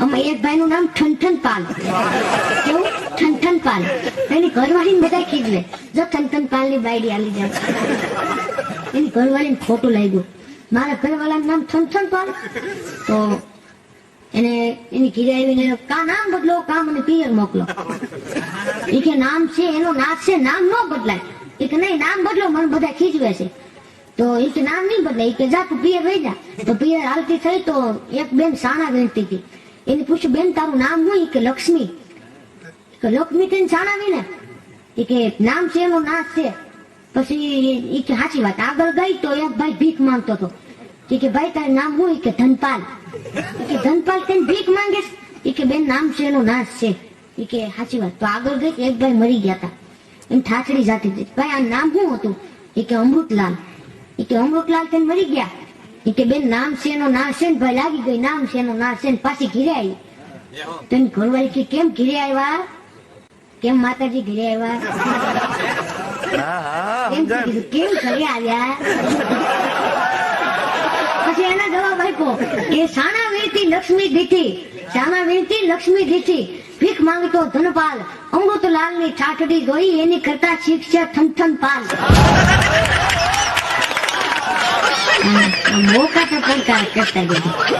આમાં એક ભાઈ નું નામ ઠનઠન પાલ. કેવું? ઠનઠન પાલ. એની ઘરવાળી બધા ખીજવે, જો ઠનઠન પાલ ની બાયડી આલી જાય. એની ઘરવાળી ને ખોટું લાગ્યું, મારા ઘરવાળા નામ ઠનઠન પાલ. તો એને એની ઘીરે આવીને કા નામ બદલો, કા મને પિયર મોકલો. એ કે નામ છે એનો નાશ છે, નામ ન બદલાય. એ કે નહીં નામ બદલો, મને બધા ખીજવે છે. તો એ કે નામ નહીં બદલાય. એ કે જા તું પિયર વહી જા. તો પિયર હાલતી થઈ તો એક બેન સાણા વીણતી હતી. એને પૂછ્યું બેન તારું નામ શું? એ કે લક્ષ્મી. લક્ષ્મી કઈ સાણા વીણે? એ કે નામ છે એનો નાશ છે. પછી એ કે સાચી વાત. આગળ ગઈ તો એક ભાઈ ભીખ માંગતો હતો. એ કે ભાઈ તારું નામ શું? એ કે ધનપાલ. એ કે ધનપાલ તેને ભીખ માંગે? એ કે બેન નામ છે એનો નાશ છે. એ કે સાચી વાત. તો આગળ ગઈ એક ભાઈ મરી ગયા હતા, એમ ઠાઠડી જાતી હતી. ભાઈ આ નામ શું હતું? એ કે અમૃતલાલ. એ કે અમૃતલાલ તેને મરી ગયા. એ કે બેન નામ છે એનો નાશ છે ને. ભાઈ લાગી ગઈ નામ છે એનો નાશ છે ને. પાછી ઘીરે આવી. તેની ઘરવાળી કે કેમ ઘીરે આવ્યા? કેમ માતાજી ઘીરે આવ્યા? કેમ ઘરે આવ્યા? પછી એના જવાબ આપ્યો કે સાણા વીણતી લક્ષ્મી દીઠી, સાણા વીણતી લક્ષ્મી દીઠી, ભીખ માંગતો ધનપાલ, અમૃતલાલ ની ઠાઠડી જોઈ એની કરતા શીખશે ઠનઠન પાલ. મોકા તો કરતા કરતા